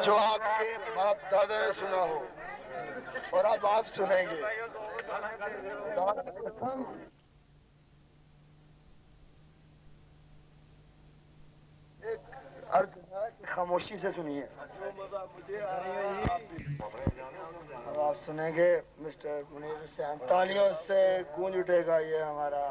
جو آپ کے باپ دادا نے سنا ہو اور اب آپ سنیں گے. ایک عرض ہے کہ خاموشی سے سنیے. آپ سنیں گے مسٹر منیر حسین. تالیوں سے گونج اٹھے گا یہ ہمارا.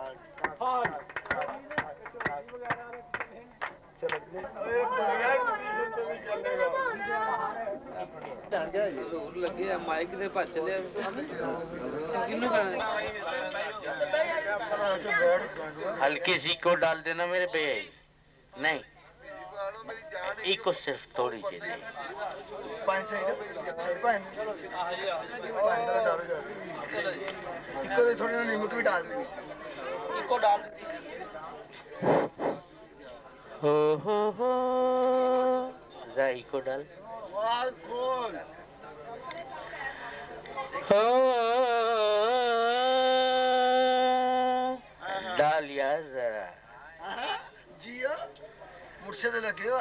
ہلکی سی کو ڈال دینا میرے بے. نہیں ایک کو صرف تھوڑی سی دے. تھوڑی نمک بھی ڈال دیں. ہو ذرا کو ڈال. ڈال یار ذرا.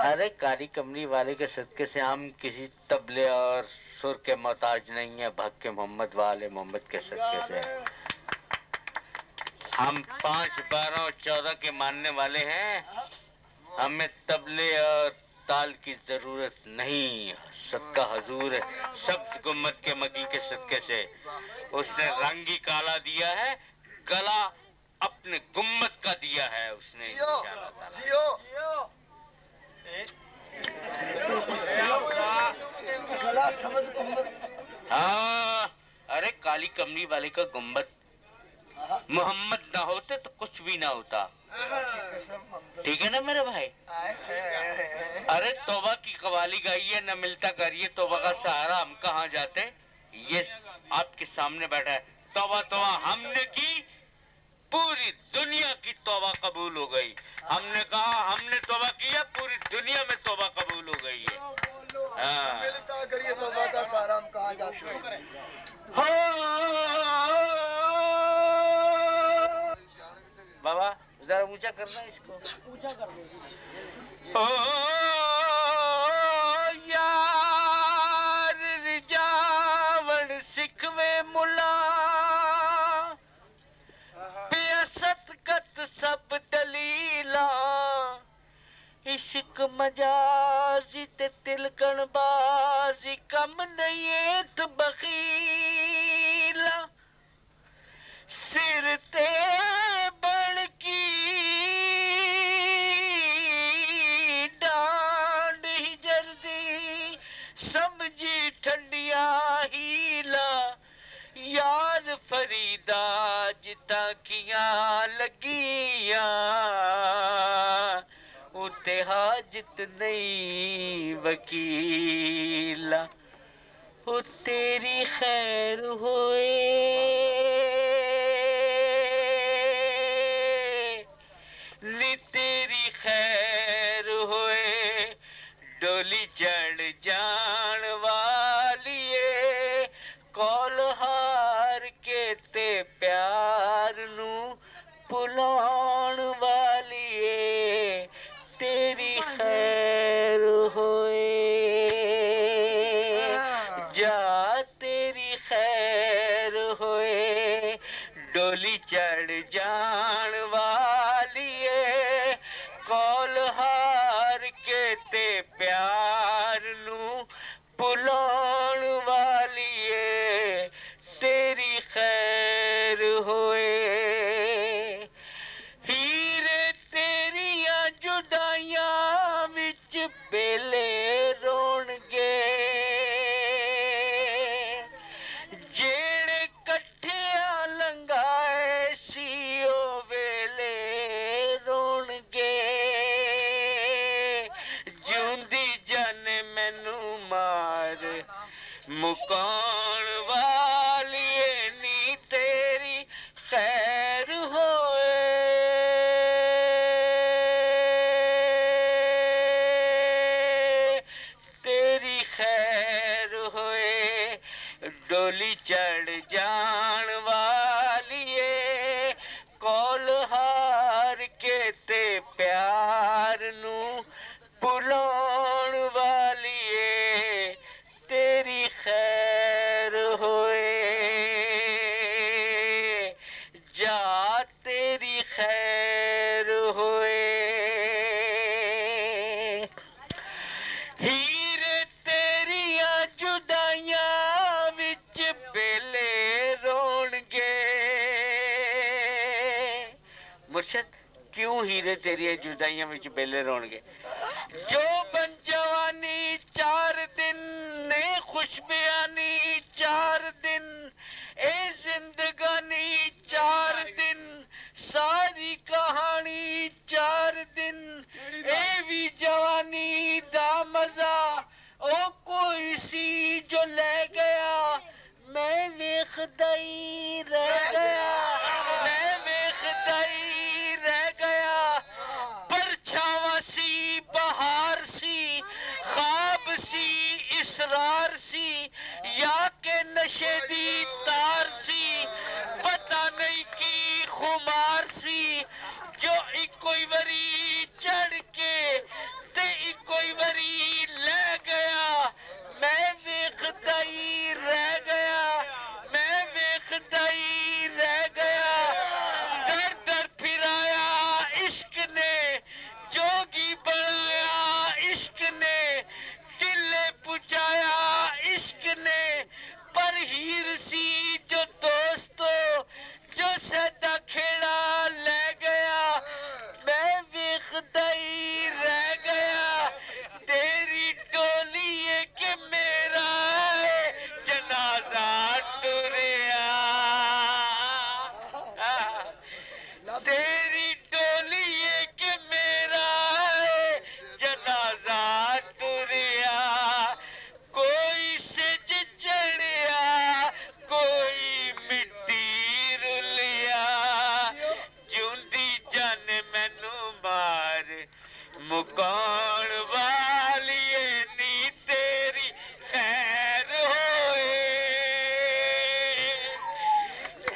ارے کاری کملی والے کے صدقے سے ہم کسی طبلے اور سر کے محتاج نہیں ہیں. بھگ کے محمد والے محمد کے صدقے سے ہم 5، 12 اور 14 کے ماننے والے ہیں. ہمیں طبلے اور تال کی ضرورت نہیں. صدقہ حضور ہے سبز گنبد کے مکی کے صدقے سے. اس نے رنگ ہی کالا دیا ہے، گلا اپنے گنبد کا دیا ہے اس نے. گلا سبز گنبد. ہاں ارے کالی کملی والے کا گنبد. محمد نہ ہوتے تو کچھ بھی نہ ہوتا. ٹھیک ہے نا میرے بھائی. ارے توبہ کی قوالی گائی ہے نہ ملتا کریے توبہ کا سہارا. ہم کہاں جاتے؟ یہ آپ کے سامنے بیٹھا ہے. توبہ توبہ ہم نے کی، پوری دنیا کی توبہ قبول ہو گئی. ہم نے کہا ہم نے توبہ کیا، پوری دنیا میں توبہ قبول ہو گئی ہے. ملتا کریے توبہ کا سہارا. ہم کہاں جاتے ہیں؟ بابا ذرا اونچا کرنا اس کو. اونچا کر دو. یار رجاوڑ سکھوے ملا بیاست کت سب دلیلا. عشق مجازی تے تلکن بازی کم نیت بخیلا. سر تے بڑھ کی ڈانڈ ہی جردی سمجھی ٹھنڈیا ہیلا. یار فریدا جتا کیاں لگیاں اتے حاجت نہیں وکیلا. وہ تیری خیر ہوئے لی تیری خیر ہوئے ڈولی چڑھ جان والیے. کول ہار کے تے پیار نو پلان والیے. تیری خیر ہوئے جا تیری خیر ہوئے ڈولی چڑھ جان والیے. کول ہار کے تے پیار نو پلان والیے. تیری خیر ہوئے. ہیرے تیریاں جدائیاں وچ بیلے رون گے جیڑے کٹھیاں لنگائے سی او ویلے رون گے. جوندی جان مینوں مار مکان والیے نی تیری خیر ہوئے. تیری خیر ہوئے ڈولی چڑھ جان والیے. کول ہار کے تے پیار نو پلان والیے. مرشد کیوں ہیرے تیری جدائیاں وچ بیلے رون گے جو بن جوانی 4 دن نے خوش بیانی 4 دن اے زندگانی 4 دن ساری کہانی 4 دن اے بھی جوانی دا مزہ او کوئی سی جو لے گیا میں ویکھدا ہی رہ گیا میں ویکھدا ہی رہ گیا پرچھاواں سی بہار سی خواب سی اسرار سی یا کہ نشے دی تار سی پتہ نہیں کی خمار سی جو اکوئی وری چڑھ کے تے اکوئی وری لے گیا میں ویکھدا ہی رہ گیا میں ویکھدا ہی رہ گیا در در پھرایا عشق نے جوگی بنایا عشق نے ٹلے پچایا عشق نے پر ہیر سی جو دوستو جو سدا کھیڑا لے گیا میں ویکھدا ہی رہ گیا تیری ڈولی ہے کہ میرا جنازہ ٹریا تیری ڈولی ہے کہ میرا جنازہ ٹریا کوئی سج چڑھیا کوئی مٹی رلیا جوندی جان مینوں مار مکان والیے نی تیری خیر ہوئے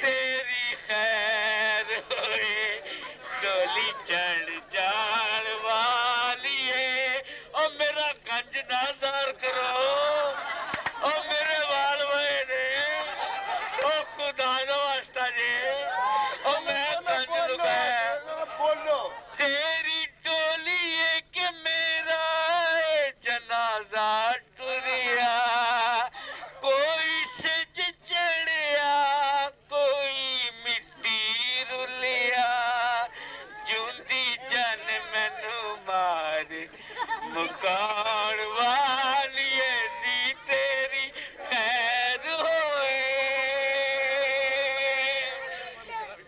تیری خیر ہوئے ڈولی چڑھ جان والیے او میرا گنج نازار کرو او میرے والوے نے او خدا دا واسطہ جے او میں گنج لگایا تیری ڈولی ہے کہ میرا جنازہ ٹریا کوئی سج چڑھیا کوئی مٹی رلیا جوندی جان مینوں مار مکان والیے نی تیری خیر ہوئے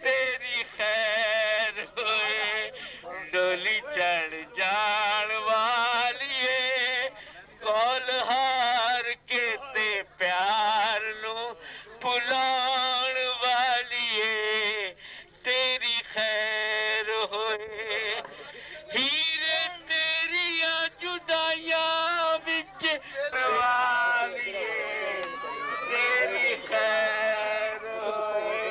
تیری خیر ہوئے ڈولی چڑھ جان والیے کول ہار کے تے پیار نو بھلان والیے تیری خیر ہوئے ہیرے تیریاں جدائیاں وچ والیے تیری خیر ہوئے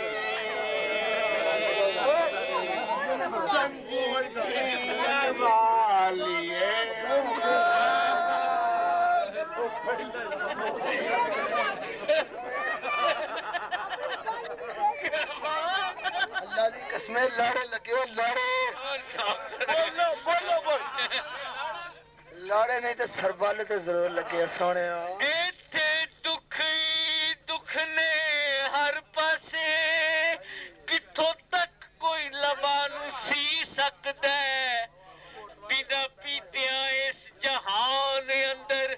اللہ دی قسمیں لاڑے لگے ہو لاڑے لاڑے نہیں تے سربالے تے ضرور لگے سونے ایتھے دکھ ہی دکھ نے ہر پاسے کتھوں تک کوئی لبانو سی سکدا ہے بنا پیتیاں اس جہان اندر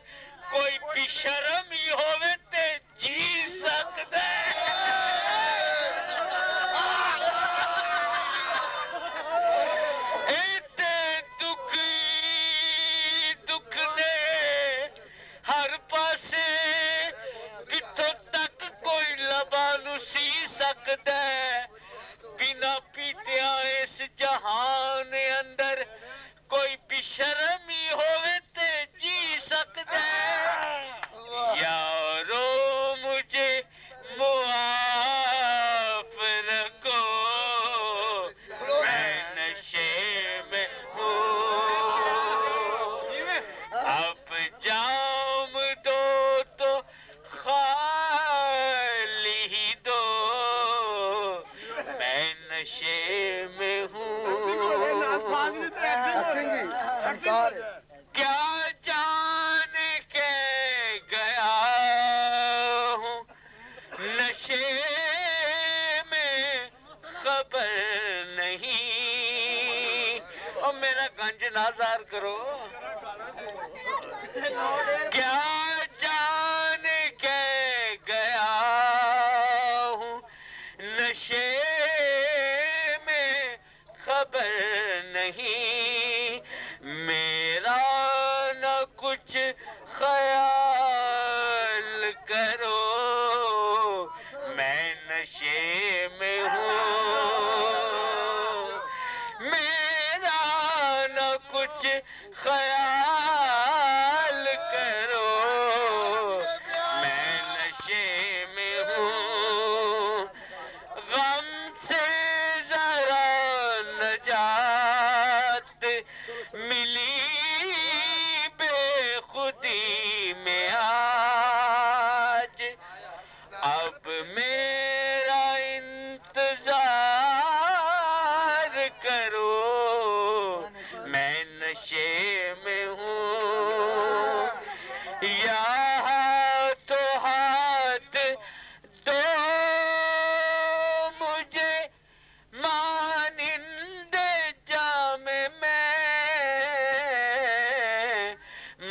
کوئی بھی شرم ہی ہووے تے جی سکدا ہے ایتھے دکھ ہی دکھ نے ہر پاسے کتھوں تک کوئی لبانو سی سکدا ہے بنا پیتیاں اس جہان اندر کوئی بھی شرم ہی ہووے تے جی سکدا ہے یارو مجھے معاف رکھو میں نشے میں ہوں اب جام دو تو خالی ہی دو میں نشے میں ہوں کیا جان کے گیا ہوں نشے میں خبر نہیں اور میرا گنج نازار کرو کیا جان کے گیا ہوں نشے میں خبر نہیں میرا نہ کچھ خیال کرو میں نشے میں ہوں میرا نہ کچھ خیال کرو میں نشے میں ہوں غم سے ذرا نجات ملی بے خودی میں آج اب میرا انتظار کرو میں نشے میں ہوں یا تو ہاتھ دو مجھے مانند جام میں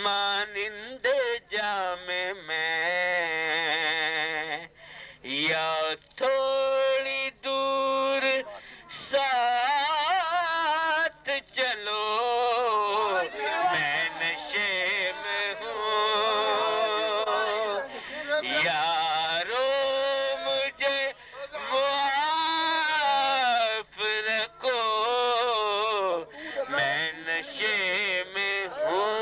مانند جام میں یا تھوڑی دور ساتھ چلو میں نشے میں ہوں یارو مجھے معاف رکھو میں نشے میں ہوں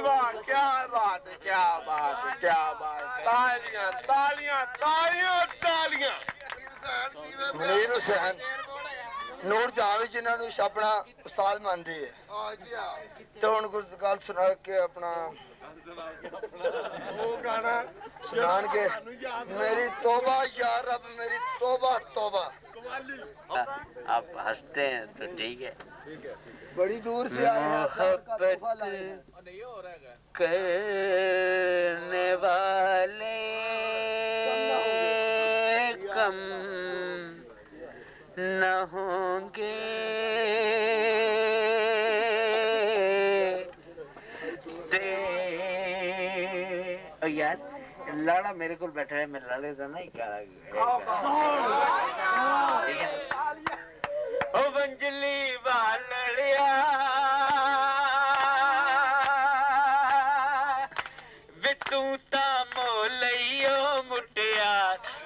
واہ کیا بات ہے کیا بات ہے کیا بات تالیاں تالیاں تالیاں تالیاں منیر حسین نور جہاں جنہوں نے اپنا استاد مانتی ہے تو ان کو گل سنا کے اپنا سنان کے میری توبہ یا رب میری توبہ توبہ آپ ہنستے ہیں تو ٹھیک ہے بڑی دور سے آئے ہیں محبت کرنے والے کم نہ ہوں گے یار لاڑا میرے کو بیٹھا ہے میں لاڑے کا نہیں کہا او ونجلی والڑیا وی تو تا مولئیو مٹیا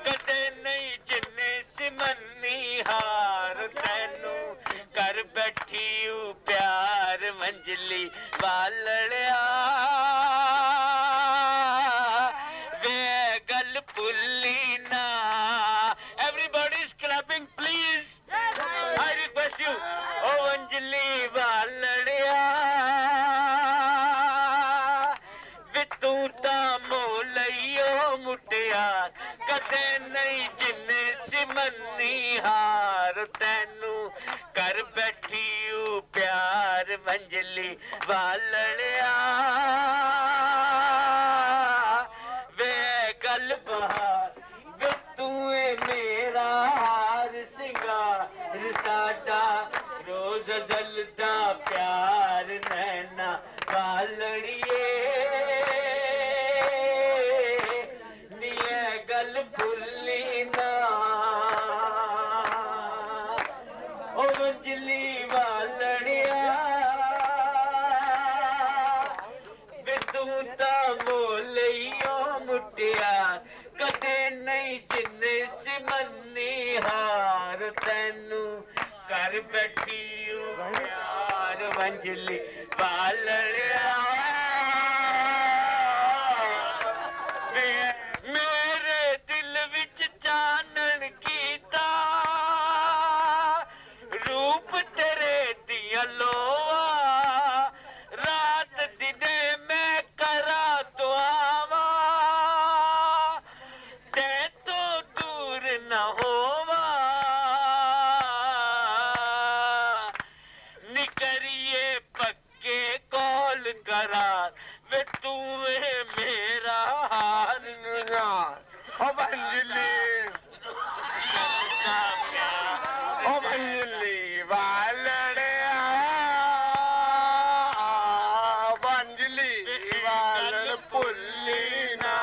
کدے نہیں جنے سمنی ہار تینو کر بیٹھیو پیار ونجلی والڑیا وے گل پلی نا everybody is clapping please I request you او ونجلی والڑیا وی تو تا مولئیو مٹیا کدے نہیں جن سمنی ہار تینو کر بیٹھیو پیار ونجلی والڑیا وے گل بہار وے تو میرا ہار سنگار ساڈا روز زلدا پیار نینا والڑیے نیے گل بھلی نا او ونجلی والڑیا وے تو تا مولئیو مٹیا کدے نہیں جن سمنی ہار تینو کر بیٹھیو پیار ونجلی والڑیا میرے دل وچ چانن کیتا روپ تیرے دیا لوا رات دنے میں کرا تو آوا تے تو دور نہ ہوا نکریے پکے کول قرار وے تو میرا ہار او ونجلی او ونجلی ਵਾਲੜਿਆ ਵੰਜਲੀ ਵਾਲੜ ਭੁੱਲੀ ਨਾ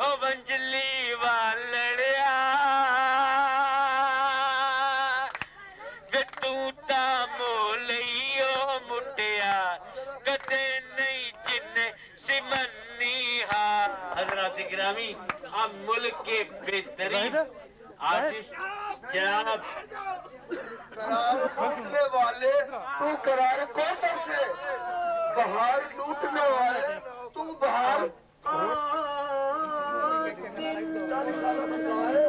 ओ वंजली वालड़िया वे तू ता मोलियो मुटिया कदे नहीं जिन्ने सिमनी हा। हजरत गिरामी अब मुल्क के बेहतरीन आर्टिस्ट जनाब करार लूटने वाले तू करार कौन से बहार लूटने वाले तू बहार 40 सालों में तुम्हारे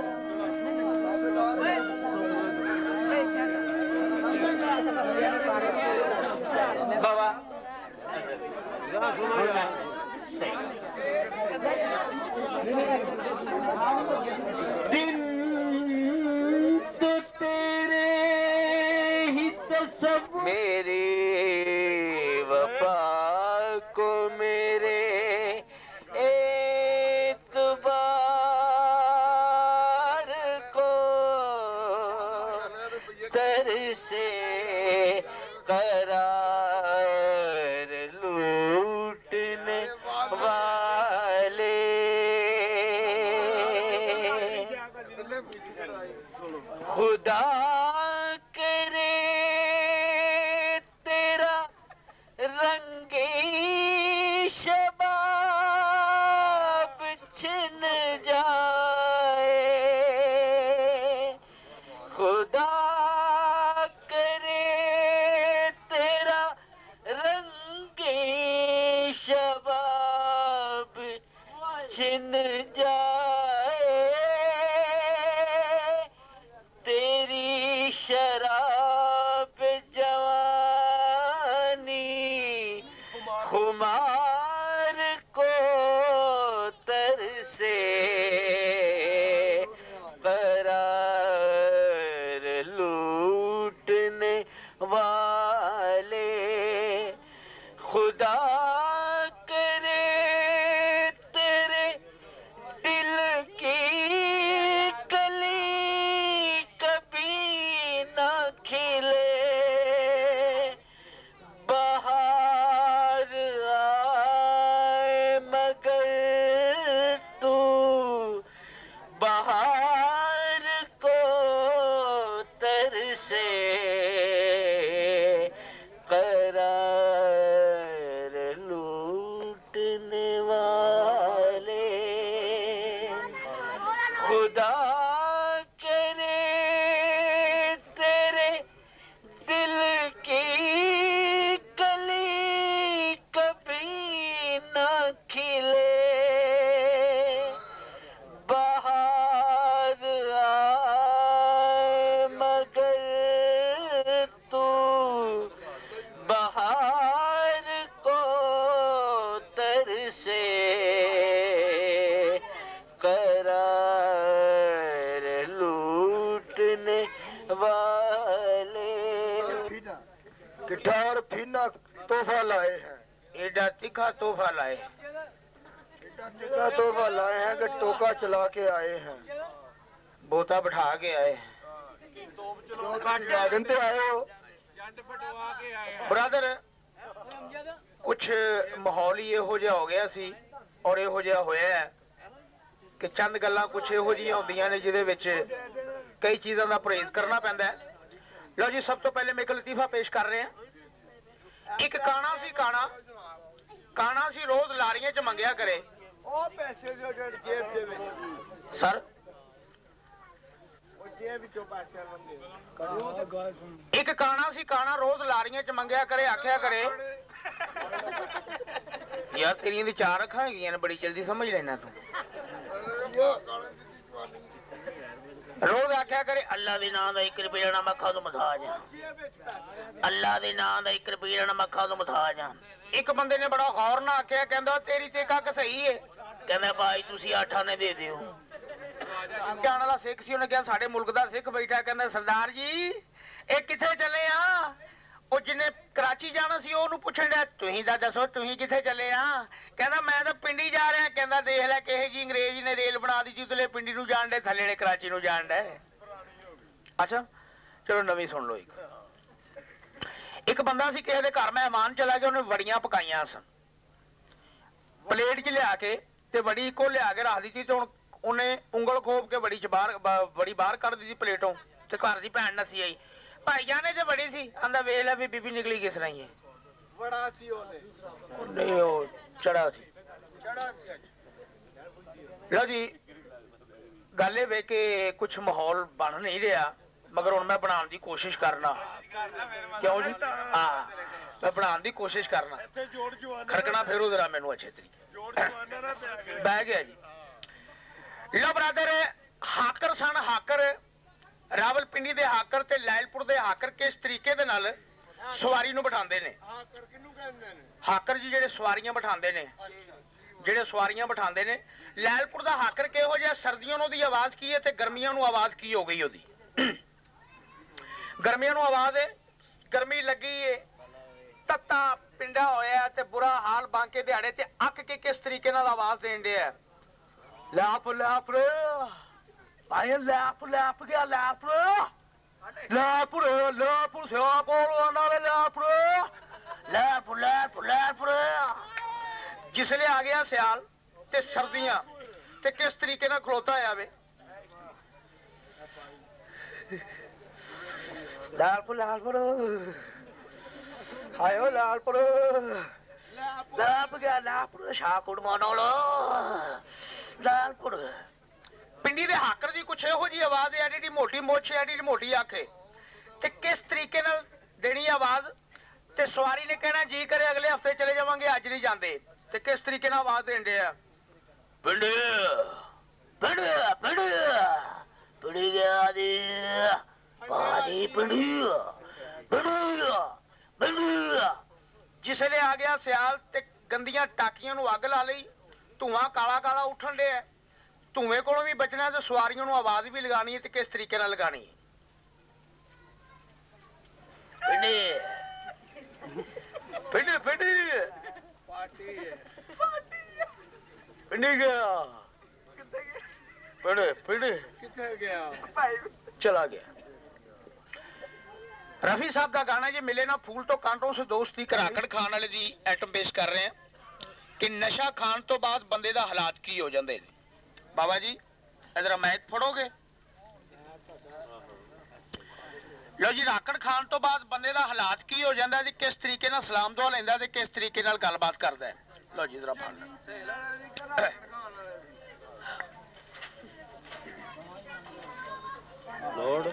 बाबा दिन तो तेरे ही तो सब मेरी वफा को मेरे एतबार को तरसे करार लूटने वाले खुदा करे तेरा रंगे शबाब छिन जाए खुदा करे तेरा रंगे शबाब छिन जाए तेरी शराब जवानी खुमार को तरसे करार लूटने वाले खुदा करे तेरे दिल की कली कभी न खिले बहार आए मगर तू बहार को तरसे करार लूटने वाले खुदा करे तेरे दिल की कली कभी न खिले बहार आए मगर तू बहार को तरसे करार लूटने वाले गिटार फीना तोहफा लाए हैं एडा तीखा तोहफा लाए टिका तोहफा लाए हैं कि टोका चला के आए हैं बोता बिठा के आए वागन ते आए हो ਬ੍ਰਦਰ ਕੁਛ ਮਾਹੌਲ ਹੀ ਇਹੋ ਜਿਹਾ ਹੋ ਗਿਆ ਸੀ ਔਰ ਇਹੋ ਜਿਹਾ ਹੋਇਆ ਹੈ ਕਿ ਚੰਦ ਗੱਲਾਂ ਕੁਛ ਇਹੋ ਜਿਹੀਆਂ ਹੁੰਦੀਆਂ ਨੇ ਜਿਹਦੇ ਵਿੱਚ ਕਈ ਚੀਜ਼ਾਂ ਦਾ ਪਰਹੇਜ਼ ਕਰਨਾ ਪੈਂਦਾ ਹੈ। ਲਓ ਜੀ ਸਭ ਤੋਂ ਪਹਿਲੇ ਮੈਂ ਇੱਕ ਲਤੀਫਾ ਪੇਸ਼ ਕਰ ਰਿਹਾ। ਇੱਕ ਕਾਣਾ ਸੀ ਕਾਣਾ ਸੀ ਰੋਜ਼ ਲਾਰੀਆਂ 'ਚ ਮੰਗਿਆ ਕਰੇ ਉਹ ਪੈਸੇ ਜੋ ਜੇਬ ਦੇ ਵਿੱਚ ਸਰ ਇੱਕ ਕਾਣਾ ਸੀ ਰੋਜ਼ ਲਾਰੀਆਂ 'ਚ ਮੰਗਿਆ ਕਰੇ ਆਖਿਆ ਕਰੇ ਯਾਰ ਤੇਰੀਆਂ ਦੀ ਚਾਰ ਅੱਖਾਂ ਹੈਗੀਆਂ ਨੇ ਬੜੀ ਜਲਦੀ ਸਮਝ ਲੈਣਾ ਤੂੰ ਰੋਜ਼ ਆਖਿਆ ਕਰੇ ਅੱਲਾ ਦੇ ਨਾਂ ਦਾ 1 ਰੁਪਏ ਨਾ ਮੱਖਾਂ ਤੋਂ ਮਥਾਜ ਅੱਲਾ ਦੇ ਨਾਂ ਦਾ 1 ਰੁਪਏ ਨਾ ਮੱਖਾਂ ਤੋਂ ਮਥਾਜ ਇੱਕ ਬੰਦੇ ਨੇ ਬੜਾ ਗੌਰ ਨਾਲ ਆਖਿਆ ਕਹਿੰਦਾ ਤੇਰੀ ਤੇ ਕੱਕ ਸਹੀ ਏ ਕਹਿੰਦਾ ਭਾਈ ਤੁਸੀਂ 8 ਆਨੇ ਦੇ ਦਿਓ ਜਾਣ ਵਾਲਾ ਸਿੱਖ ਸੀ ਉਹਨੇ ਕਿਹਾ ਸਾਡੇ ਮੁਲਕ ਦਾ ਸਿੱਖ ਬੈਠਾ ਕਹਿੰਦਾ ਸਰਦਾਰ ਜੀ ਇਹ ਕਿੱਥੇ ਚੱਲੇ ਆ ਉਹ ਜਿਹਨੇ ਕਰਾਚੀ ਜਾਣਾ ਸੀ ਉਹਨੂੰ ਪੁੱਛਣ ਡਿਆ ਤੁਸੀਂ ਤਾਂ ਦੱਸੋ ਤੁਸੀਂ ਕਿੱਥੇ ਚੱਲੇ ਆ ਕਹਿੰਦਾ ਮੈਂ ਤਾਂ ਪਿੰਡੀ ਜਾ ਰਿਹਾ ਕਹਿੰਦਾ ਦੇਖ ਲੈ ਕਿਹੇ ਜੀ ਅੰਗਰੇਜ਼ ਨੇ ਰੇਲ ਬਣਾ ਦਿੱਤੀ ਉਤਲੇ ਪਿੰਡੀ ਨੂੰ ਜਾਣ ਡੇ ਥੱਲੇ ਨੇ ਕਰਾਚੀ ਨੂੰ ਜਾਣ ਡੇ अच्छा चलो नवी सुन लो। एक बंदा सी किसी दे घर मेहमान चला गया, उन्हें वड़ियां पकाइयां सन, प्लेट च लिया के ते वड़ी इको लिया के रख दी थी। तो उन्हें उंगल खोप के वड़ी च वड़ी बाहर कढ़ दी प्लेटों, ते घर दी भैन नसी आई, भाई जाने च बड़ी सी, आंदा वेख लै बीबी निकली किस तरह है। बड़ा सी नहीं वो चढ़ा सी। लो जी गल ये वे कि कुछ माहौल बन नहीं रहा, मगर हुण मैं बनाने की कोशिश करना। क्यों जी? हाँ मैं बनाने की कोशिश करना। खड़कना फेरो जरा मैनू अच्छे तरीके बह गया जी। लो ब्रदर, हाकर सन, हाकर रावलपिंडी दे हाकर ते लैलपुर दे हाकर किस तरीके दे नाल सवारी नूं बिठांदे ने। हाकर जी जेडे सवारियां बिठांदे ने, जेडे सवारियां बिठांदे ने। लैलपुर दा हाकर किहो जिहा, सर्दियों नूं दी आवाज की है ते गर्मियों नूं आवाज की हो गई ओदी। गर्मियों नूं आवाज है, गर्मी लगी है, तत्ता पिंडा होया ते बुरा हाल बांके दिहाड़े च अक के किस तरीके नाल आवाज देण दिया। लैप लैप रे भाई, लैप लैप गया, लैप लैप रे लैप सिया बोल नाले लैप रे लैप लैप लैप रे। जिसले आ गया सियाल ते सर्दियां ते किस तरीके नाल खलोता है वे। लालपुर लालपुर आयो लालपुर लाप गया लालपुर शाहकुट मनोलो लालपुर। पिंडी दे हाकर जी कुछ इहो जी आवाज है, एडी मोटी मोछ, एडी मोटी अख ते किस तरीके नाल देनी आवाज। ते सवारी ने कहना जी करे अगले हफ्ते चले जावांगे, अज नहीं जाते। ते किस तरीके नाल आवाज देन दे आ, पिंडी पिंडी पिंडी पिंडी गया दी पानी पिंडी पिंडी पिंडी। जिसले आ गया सियाल ते गंदियां टाकियां नूं अग ला लई, धुआं काला काला उठन दे। धुएं कोलों भी बचना ते सवारियों नूं आवाज भी लगानी है, ते किस तरीके नाल लगानी है। पिंडी पिंडी पिंडी पिंडी गया पिंडी पिंडी किथे गया, चला गया। रफी साहब का गाना जी मिले ना फूल तो कांटों से दोस्ती, कराकड़ खान वाले दी आइटम पेश कर रहे हैं कि नशा खान तो बाद बंदे दा हालात की हो जांदे ने। बाबा जी इधर मैक फड़ोगे। लो जी, राकड़ खान तो बाद बंदे दा हालात की हो जांदा जी, किस तरीके नाल सलाम दुआ लैंदा ते किस तरीके नाल गलबात करदा है। लो जी जरा फड़ लोड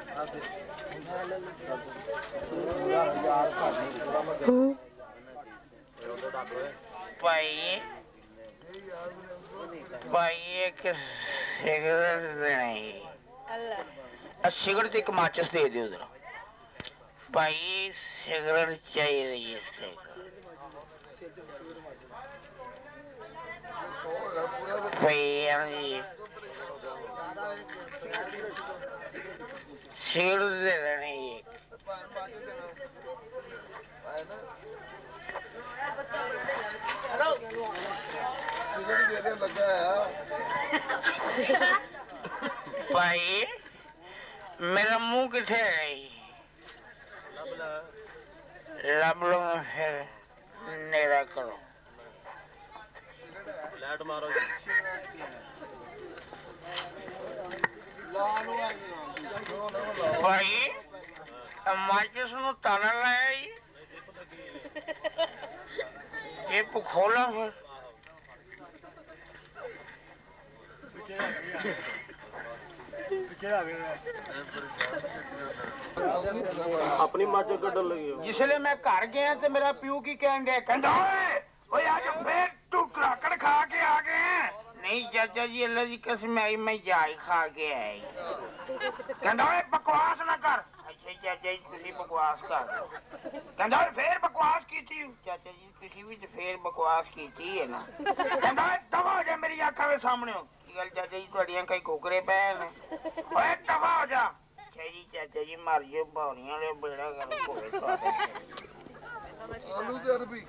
भाई भाई एक सिगरेट नहीं, सिगरेट एक माचिस दे दो उधर भाई, सिगरेट चाहिए। सिगरेट दे देनी एक। भाई मेरा मुंह किथे है, रब लो फिर नेरा करो। लाइट मारो भाई, माचिस नूं ताला लाया ये खोला फिर अपनी मज कड्ढन लगी। जिसले मैं घर गया तो मेरा प्यू की कहन गया, कहंदा ओए आज फिर तू कराकड़ खा के आ गए। नहीं चाचा जी अल्लाह की कसम आई, मैं जाई खा के आई। कहंदा ओए बकवास ना कर। अच्छा चाचा जी तुसी बकवास कर। कहंदा फिर बकवास कीती। चाचा जी तुसी भी तो फिर बकवास कीती है ना। कहंदा दवा हो जा मेरी आंखों के सामने। की गल चाचा जी तुहाडियां कई कोकरे पै ने। ओए दवा हो जा। अच्छा जी चाचा जी मर जाओ, भौरियां ले बेड़ा कर कोई।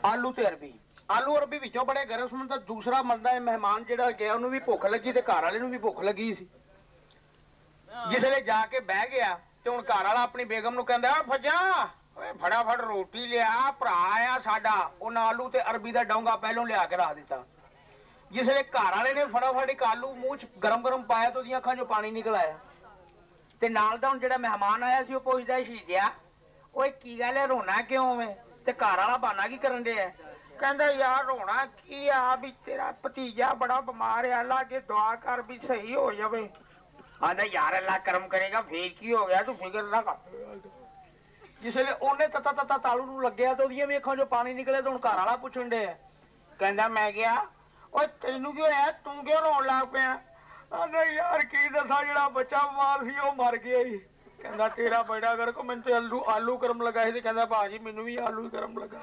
आलू ते अरबी आलू अरबी विचों बड़े गरम सुन। दूसरा मरदा है मेहमान जेड़ा गया उन्होंने भी भुख लगी ते घर वाले नूं भी भुख लगी सी। जिसले जाके बह गया ਤੇ ਹੁਣ ਘਰ ਵਾਲਾ ਆਪਣੀ ਬੇਗਮ ਨੂੰ ਕਹਿੰਦਾ ਓ ਫੱਜਾ ਓਏ ਫਟਾਫਟ ਰੋਟੀ ਲਿਆ, ਭਰਾ ਆਇਆ ਸਾਡਾ। ਉਹਨਾਂ ਆਲੂ ਤੇ ਅਰਬੀ ਦਾ ਡੋਂਗਾ ਪਹਿਲੋਂ ਲਿਆ ਕੇ ਰੱਖ ਦਿੱਤਾ। ਜਿਸ ਵੇਲੇ ਘਰ ਵਾਲੇ ਨੇ ਫਟਾਫਟ ਇੱਕ ਆਲੂ ਮੂੰਹ ਚ ਗਰਮ ਗਰਮ ਪਾਇਆ ਤੇ ਉਹਦੀਆਂ ਅੱਖਾਂ ਚੋਂ ਪਾਣੀ ਨਿਕਲ ਆਇਆ। ਤੇ ਨਾਲ ਦਾ ਹੁਣ ਜਿਹੜਾ ਮਹਿਮਾਨ ਆਇਆ ਸੀ ਉਹ ਪੁੱਛਦਾ ਸ਼ਹੀਦਿਆ ਓਏ ਕੀ ਗੱਲ ਹੈ, ਰੋਣਾ ਕਿਉਂ ਵੇ? ਤੇ ਘਰ ਵਾਲਾ ਬਹਾਨਾ ਕੀ ਕਰਨ ਡਿਆ? ਕਹਿੰਦਾ ਯਾਰ ਰੋਣਾ ਕੀ ਆ ਵੀ ਤੇਰਾ ਭਤੀਜਾ ਬੜਾ ਬਿਮਾਰ ਆ, ਅੱਲਾ ਅੱਗੇ ਦੁਆ ਕਰ ਵੀ ਸਹੀ ਹੋ ਜਾਵੇ। ਆਂਦਾ ਯਾਰ ਅੱਲਾ ਕਰਮ ਕਰੇਗਾ, ਫੇਰ ਕੀ ਹੋ ਗਿਆ, ਤੂੰ ਫਿਕਰ ਨਾ ਕਰ। ਜਿਸ ਵੇਲੇ ਉਹਨੇ ਤਤਾ ਤਤਾ ਤਾਲੂ ਨੂੰ ਲੱਗਿਆ ਤੇ ਉਹਦੀਆਂ ਵੀ ਅੱਖਾਂ ਚੋਂ ਪਾਣੀ ਨਿਕਲੇ ਤੇ ਹੁਣ ਘਰ ਵਾਲਾ ਪੁੱਛਣ ਡਿਆ। ਕਹਿੰਦਾ ਮੈਂ ਗਿਆ ਓਏ ਤੈਨੂੰ ਕੀ ਹੋਇਆ, ਤੂੰ ਕਿਉਂ ਰੋਣ ਲੱਗ ਪਿਆ? ਆਂਦਾ ਯਾਰ ਕੀ ਦੱਸਾਂ, ਜਿਹੜਾ ਬੱਚਾ ਬਿਮਾਰ ਸੀ ਉਹ ਮਰ ਗਿਆ ਹੀ। ਕਹਿੰਦਾ ਤੇਰਾ ਬੇੜਾ ਗਰਕ, ਮੈਨੂੰ ਤੇ ਆਲੂ ਗਰਮ ਲੱਗਾ ਸੀ। ਤੇ ਕਹਿੰਦਾ ਭਾਜੀ ਮੈਨੂੰ ਵੀ ਆਲੂ ਹੀ ਗਰਮ ਲੱਗਾ।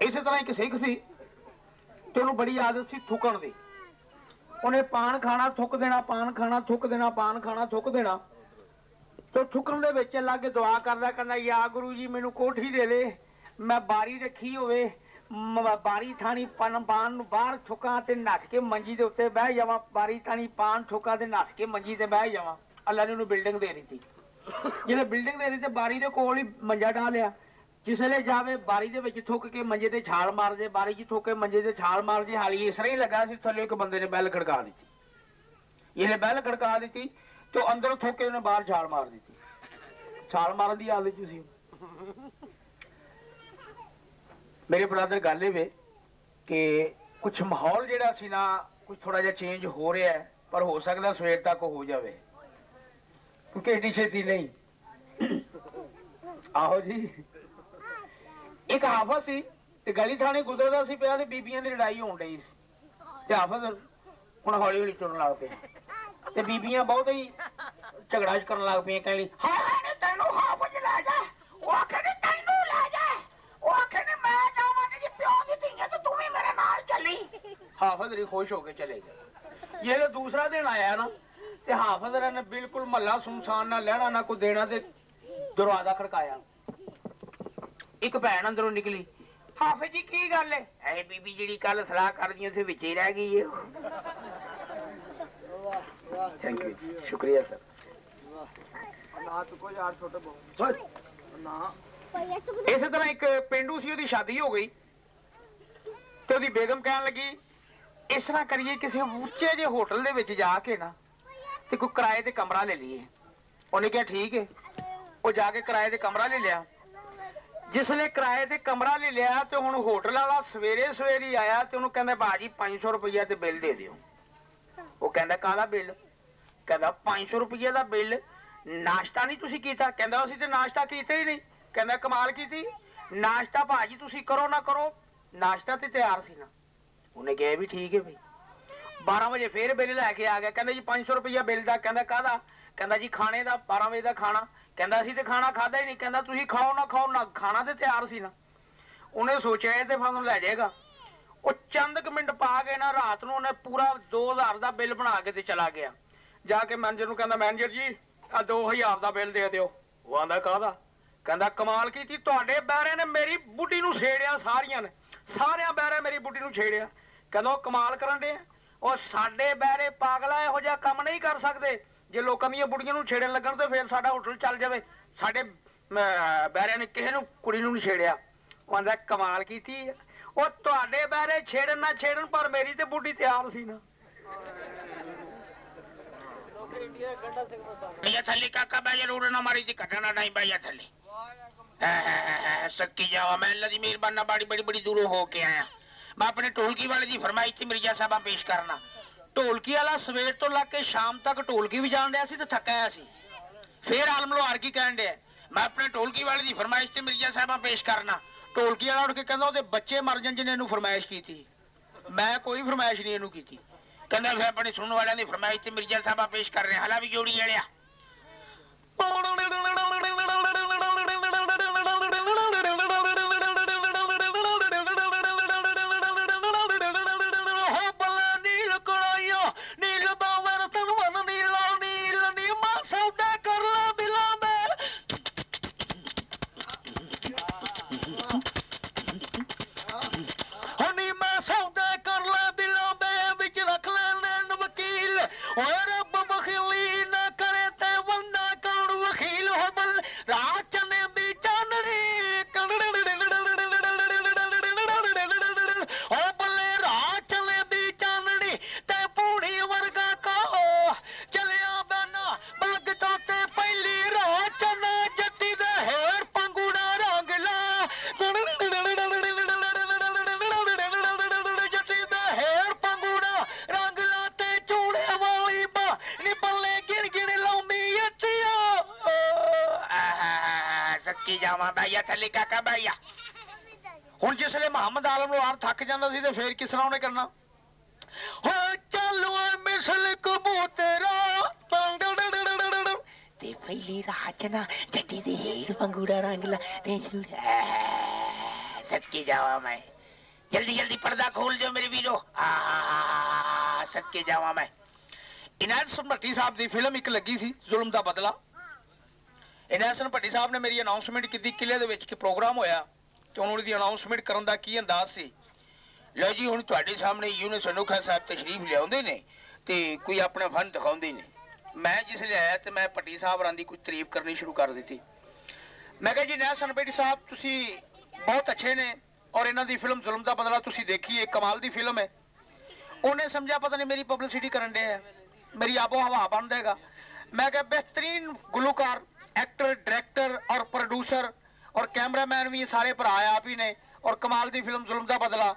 ਇਸੇ ਤਰ੍ਹਾਂ ਇੱਕ ਸਿੱਖ ਸੀ ਤੇ ਉਹਨੂੰ ਬੜੀ ਆਦਤ ਸੀ ਥੁੱਕਣ ਦੀ। ਉਹਨੇ ਪਾਨ ਖਾਣਾ ਥੁੱਕ ਦੇਣਾ, ਪਾਨ ਖਾਣਾ ਥੁੱਕ ਦੇਣਾ, ਪਾਨ ਖਾਣਾ ਥੁੱਕ ਦੇਣਾ। ਤੇ ਥੁੱਕਣ ਦੇ ਵਿੱਚ ਲੱਗ ਕੇ ਦੁਆ ਕਰਦਾ, ਕਹਿੰਦਾ ਯਾ ਗੁਰੂ ਜੀ ਮੈਨੂੰ ਕੋਠੀ ਦੇ ਦੇ, ਮੈਂ ਬਾਰੀ ਰੱਖੀ ਹੋਵੇ, ਬਾਰੀ ਥਾਣੀ ਪਾਨ ਨੂੰ ਬਾਹਰ ਥੁੱਕਾਂ ਤੇ ਨੱਸ ਕੇ ਮੰਜੀ ਦੇ ਉੱਤੇ ਬਹਿ ਜਾਵਾਂ, ਬਾਰੀ ਥਾਣੀ ਪਾਨ ਥੁੱਕਾਂ ਤੇ ਨੱਸ ਕੇ ਮੰਜੀ ਤੇ ਬਹਿ ਜਾਵਾਂ। ਅੱਲਾ ਨੇ ਉਹਨੂੰ ਬਿਲਡਿੰਗ ਦੇ ਦਿੱਤੀ। ਜਿਹਨੇ ਬਿਲਡਿੰਗ ਦੇ ਦਿੱਤੀ ਬਾਰੀ ਦੇ ਕੋਲ ਹੀ ਮੰਜਾ ਢਾ ਲਿਆ। ਜਿਸ ਵੇਲੇ ਜਾਵੇ ਬਾਰੀ ਦੇ ਵਿੱਚ ਥੁੱਕ ਕੇ ਮੰਜੇ ਤੇ ਛਾਲ ਮਾਰ ਜੇ, ਬਾਰੀ 'ਚ ਥੁੱਕ ਕੇ ਮੰਜੇ ਤੇ ਛਾਲ ਮਾਰ ਜੇ। ਹਾਲੀ ਇਸ ਤਰ੍ਹਾਂ ਹੀ ਲੱਗਾ ਸੀ ਥੱਲੇ ਇੱਕ ਬੰਦੇ ਨੇ ਬੈਲ ਖੜਕਾ ਦਿੱਤੀ। ਇਹਨੇ ਬੈਲ ਖੜਕਾ ਦਿੱਤੀ ਤੇ ਅੰਦਰੋਂ ਥੁੱਕ ਕੇ ਉਹਨੇ ਬਾਹਰ ਛਾਲ ਮਾਰ ਦਿੱਤੀ। ਛਾਲ ਮਾਰਨ ਦੀ ਆਦਤ ਚ ਸੀ। ਮੇਰੇ ਬਰਾਦਰ ਗੱਲ ਇਹ ਵੇ ਕਿ ਕੁਛ ਮਾਹੌਲ ਜਿਹੜਾ ਸੀ ਨਾ ਕੁਛ ਥੋੜਾ ਜਿਹਾ ਚੇਂਜ ਹੋ ਰਿਹਾ ਹੈ, ਪਰ ਹੋ ਸਕਦਾ ਸਵੇਰ ਤੱਕ ਹੋ ਜਾਵੇ, ਕਿਉਂਕਿ ਏਡੀ ਛੇਤੀ ਨਹੀਂ। ਆਹੋ ਜੀ, ਇੱਕ ਹਾਫਜ਼ ਸੀ ਤੇ ਗਲੀ ਥਾਣੇ ਗੁਜ਼ਰਦਾ ਸੀ ਪਿਆ ਤੇ ਬੀਬੀਆਂ ਦੀ ਲੜਾਈ ਹੋਣ ਡਈ ਸੀ। ਤੇ ਹਾਫਜ਼ ਹੁਣ ਹੌਲੀ ਹੌਲੀ ਤੁਰਨ ਲੱਗ ਪਿਆ ਤੇ ਬੀਬੀਆਂ ਬਹੁਤ ਹੀ ਝਗੜਾ ਕਰਨ ਲੱਗ ਪਈਆਂ। ਕਹਿ ਲਈ ਹਾਏ ਤੈਨੂੰ ਹਾਫਜ਼ ਲੈ ਜਾ, ਉਹ ਆਖੇ ਨੇ ਤੈਨੂੰ ਲੈ ਜਾ, ਉਹ ਆਖੇ ਨੇ ਮੈਂ ਜਾਵਾਂਗੀ ਜੀ, ਪਿਓ ਦੀ ਧੀਆਂ ਤੇ ਤੂੰ ਵੀ ਮੇਰੇ ਨਾਲ ਚੱਲੀ। ਹਾਫਜ਼ ਰੀ ਖੁਸ਼ ਹੋ ਕੇ ਚਲੇ ਗਏ। ਇਹ ਦੂਸਰਾ ਦਿਨ ਆਇਆ ਨਾ ਤੇ ਹਾਫਜ਼ ਨੇ ਬਿਲਕੁਲ ਮਹੱਲਾ ਸੁਨਸਾਨ ਨਾ ਲੈਣਾ ਨਾ ਕੋਈ ਦੇਣਾ ਤੇ ਦਰਵਾਜ਼ਾ ਖੜਕਾਇਆ। ਇੱਕ ਭੈਣ ਅੰਦਰੋਂ ਨਿਕਲੀ, ਹਾਫਿਜ਼ ਜੀ ਕੀ ਗੱਲ ਹੈ? ਐ ਬੀਬੀ ਜਿਹੜੀ ਕੱਲ ਸਲਾਹ ਕਰਦੀਆਂ ਸੀ ਵਿੱਚ ਹੀ ਰਹਿ ਗਈ ਹੈ। ਥੈਂਕ ਯੂ, ਸ਼ੁਕਰੀਆ ਸਰ। ਇਸੇ ਤਰ੍ਹਾਂ ਇੱਕ ਪਿੰਡੂ ਸੀ, ਉਹਦੀ ਸ਼ਾਦੀ ਹੋ ਗਈ ਤੇ ਉਹਦੀ ਬੇਗਮ ਕਹਿਣ ਲੱਗੀ ਇਸ ਤਰ੍ਹਾਂ ਕਰੀਏ ਕਿਸੇ ਉੱਚੇ ਜਿਹੇ ਹੋਟਲ ਦੇ ਵਿੱਚ ਜਾ ਕੇ ਨਾ ਤੇ ਕੋਈ ਕਿਰਾਏ ਤੇ ਕਮਰਾ ਲੈ ਲਈਏ। ਉਹਨੇ ਕਿਹਾ ਠੀਕ ਹੈ। ਉਹ ਜਾ ਕੇ ਕਿਰਾਏ ਤੇ ਕਮਰਾ ਲੈ ਲਿਆ। ਜਿਸ ਨੇ ਕਿਰਾਏ ਤੇ ਕਮਰਾ ਲੈ ਲਿਆ ਤੇ ਹੁਣ ਹੋਟਲ ਵਾਲਾ ਸਵੇਰੇ ਸਵੇਰੇ ਆਇਆ ਤੇ ਉਹਨੂੰ ਕਹਿੰਦਾ ਭਾਜੀ 500 ਰੁਪਈਆ ਤੇ ਬਿੱਲ ਦੇ ਦਿਓ। ਉਹ ਕਹਿੰਦਾ ਕਾਹਦਾ ਬਿੱਲ? ਕਹਿੰਦਾ 500 ਰੁਪਈਏ ਦਾ ਬਿੱਲ। ਨਾਸ਼ਤਾ ਨਹੀਂ ਤੁਸੀਂ ਕੀਤਾ? ਕਹਿੰਦਾ ਅਸੀਂ ਤੇ ਨਾਸ਼ਤਾ ਕੀਤਾ ਹੀ ਨਹੀਂ। ਕਹਿੰਦਾ ਕਮਾਲ ਕੀਤੀ, ਨਾਸ਼ਤਾ ਭਾਜੀ ਤੁਸੀਂ ਕਰੋ ਨਾ ਕਰੋ, ਨਾਸ਼ਤਾ ਤੇ ਤਿਆਰ ਸੀ ਨਾ। ਉਹਨੇ ਕਿਹਾ ਵੀ ਠੀਕ ਹੈ ਬਈ। 12 ਵਜੇ ਫੇਰ ਬਿੱਲ ਲੈ ਕੇ ਆ ਗਿਆ। ਕਹਿੰਦਾ ਜੀ 500 ਰੁਪਈਆ ਬਿੱਲ ਦਾ। ਕਹਿੰਦਾ ਕਾਹਦਾ? ਕਹਿੰਦਾ ਜੀ ਖਾਣੇ ਦਾ, 12 ਵਜੇ ਦਾ ਖਾਣਾ। ਕਹਿੰਦਾ ਅਸੀਂ ਤੇ ਖਾਣਾ ਖਾਦਾ ਹੀ ਨਹੀਂ। ਕਹਿੰਦਾ ਤੁਸੀਂ ਖਾਓ ਨਾ ਖਾਓ, ਨਾ ਖਾਣਾ ਤੇ ਤਿਆਰ ਸੀ ਨਾ। ਉਹਨੇ ਸੋਚਿਆ ਇਹ ਤੇ ਸਾਨੂੰ ਲੈ ਜਾਏਗਾ। ਉਹ ਚੰਦ ਕੁ ਮਿੰਟ ਪਾ ਕੇ ਨਾ ਰਾਤ ਨੂੰ ਉਹਨੇ ਪੂਰਾ 2000 ਦਾ ਬਿੱਲ ਬਣਾ ਕੇ ਤੇ ਚਲਾ ਗਿਆ। ਜਾ ਕੇ ਮੈਨੇਜਰ ਨੂੰ ਕਹਿੰਦਾ ਮੈਨੇਜਰ ਜੀ ਆ 2000 ਦਾ ਬਿੱਲ ਦੇ ਦਿਓ। ਉਹ ਆਂਦਾ ਕਾਹਦਾ? ਕਹਿੰਦਾ ਕਮਾਲ ਕੀਤੀ, ਤੁਹਾਡੇ ਬਹਿਰੇ ਨੇ ਮੇਰੀ ਬੁੱਢੀ ਨੂੰ ਛੇੜਿਆ, ਸਾਰੀਆਂ ਨੇ, ਸਾਰਿਆਂ ਬਹਿਰੇ ਮੇਰੀ ਬੁੱਢੀ ਨੂੰ ਛੇੜਿਆ। ਕਹਿੰਦਾ ਉਹ ਕਮਾਲ ਕਰਨ ਦੇ, ਉਹ ਸਾਡੇ ਬਹਿਰੇ ਪਾਗਲਾ ਇਹੋ ਜਿਹਾ ਕੰਮ ਨਹੀਂ ਕਰ ਸਕਦੇ। ਜੇ ਲੋਕਾਂ ਦੀਆਂ ਬੁੜੀਆਂ ਨੂੰ ਛੇੜਨ ਲੱਗਣ ਤੇ ਫਿਰ ਸਾਡਾ ਹੋਟਲ ਚੱਲ ਜਾਵੇ। ਸਾਡੇ ਬਹਿਰਿਆਂ ਨੇ ਕਿਸੇ ਨੂੰ ਕੁੜੀ ਨੂੰ ਨਹੀਂ ਛੇੜਿਆ। ਉਹ ਆਂਦਾ ਕਮਾਲ ਕੀਤੀ, ਉਹ ਤੁਹਾਡੇ ਬਹਿਰੇ ਛੇੜਨ ਨਾ ਛੇੜਨ ਪਰ ਮੇਰੀ ਤੇ ਬੁੱਢੀ ਤਿਆਰ ਸੀ ਨਾ। ਥੱਲੇ ਕਾਕਾ ਬੈ ਜਰੂਰ ਨਾ ਮਾਰੀ ਜੀ ਕੱਢਣਾ ਨਹੀਂ ਬਈਆ ਥੱਲੇ ਸੱਕੀ ਜਾਵਾ। ਮੈਂ ਅੱਲਾ ਦੀ ਮਿਹਰਬਾਨੀ ਨਾਲ ਬੜੀ ਬੜੀ ਦੂਰੋਂ ਹੋ ਕੇ ਆਇਆ। ਮੈਂ ਆਪਣੇ ਢੋਲਕੀ ਵਾਲੇ ਦੀ ਫਰਮਾਇਸ਼ ਤੇ ਮਿਰਜ਼ਾ ਸਾਹਿਬਾ ਪੇਸ਼ ਕਰਨਾ। ਢੋਲਕੀ ਵਾਲਾ ਸਵੇਰ ਤੋਂ ਲੱਗ ਕੇ ਸ਼ਾਮ ਤੱਕ ਢੋਲਕੀ ਵਜਾਣ ਰਿਹਾ ਸੀ ਤੇ ਥੱਕਿਆ ਸੀ। ਫੇਰ ਆਲਮ ਲੋਹਾਰ ਕੀ ਕਹਿਣ ਡਿਆ, ਮੈਂ ਆਪਣੇ ਢੋਲਕੀ ਵਾਲੇ ਦੀ ਫਰਮਾਇਸ਼ ਤੇ ਮਿਰਜ਼ਾ ਸਾਹਿਬਾ ਪੇਸ਼ ਕਰਨਾ। ਢੋਲਕੀ ਵਾਲਾ ਉੱਠ ਕੇ ਕਹਿੰਦਾ ਉਹਦੇ ਬੱਚੇ ਮਰ ਜਾਣ ਜਿਹਨੇ ਇਹਨੂੰ ਫਰਮਾਇਸ਼ ਕੀਤੀ। ਮੈਂ ਕੋਈ ਫਰਮਾਇਸ਼ ਨਹੀਂ ਇਹਨੂੰ ਕੀਤੀ। ਕਹਿੰਦਾ ਫਿਰ ਆਪਣੇ ਸੁਣਨ ਵਾਲਿਆਂ ਦੀ ਫਰਮਾਇਸ਼ ਤੇ ਮਿਰਜ਼ਾ ਸਾਹਿਬਾ ਪੇਸ਼ ਕਰ ਰਹੇ ਹਾਲਾ ਵੀ ਜੋੜੀ ਜੜਿਆ। सदकी जावा भैया थली काका भैया हुण जिसले मुहम्मद आलम लोहार थक जांदा सी ते फिर किस तरह उहने करना हो चलो मिसल कबूतरा ते पहली रात ना चड्डी दे हेड़ पंगूड़ा रंगला ते छुड़ा सदकी जावा मैं जल्दी जल्दी पर्दा खोल दो मेरे वीरो सदके जावा मैं इनायत हसन भट्टी साहब की फिल्म एक लगी सी जुल्म दा बदला इनायत हसन भट्टी साहब ने मेरी अनाउंसमेंट की किले दे विच प्रोग्राम होया ते उन्होंने दी अनाउंसमेंट करन दा की अंदाज सी लो जी हुण तुहाडे सामने यूनुस अनोखा साहब तशरीफ लियाउंदे ने ते कोई अपना फन दिखाउंदे ने मैं जिसले आया तो मैं भट्टी साहब होरां दी कुछ तारीफ करनी शुरू कर दी मैं कहा जी इनायत हसन भट्टी साहब तुसी बहुत अच्छे ने और इन्हां दी फिल्म जुल्म दा बदला तुसी देखी है कमाल दी फिल्म है उन्हें समझा पता नहीं मेरी पब्लिसिटी करन दे है मेरी आबो हवा बन देगा मैं क्या बेहतरीन गुलकार एक्टर डायरेक्टर और प्रोड्यूसर और कैमरामैन भी सारे भरा आप ही ने और कमाल दी फिल्म जुल्म दा बदला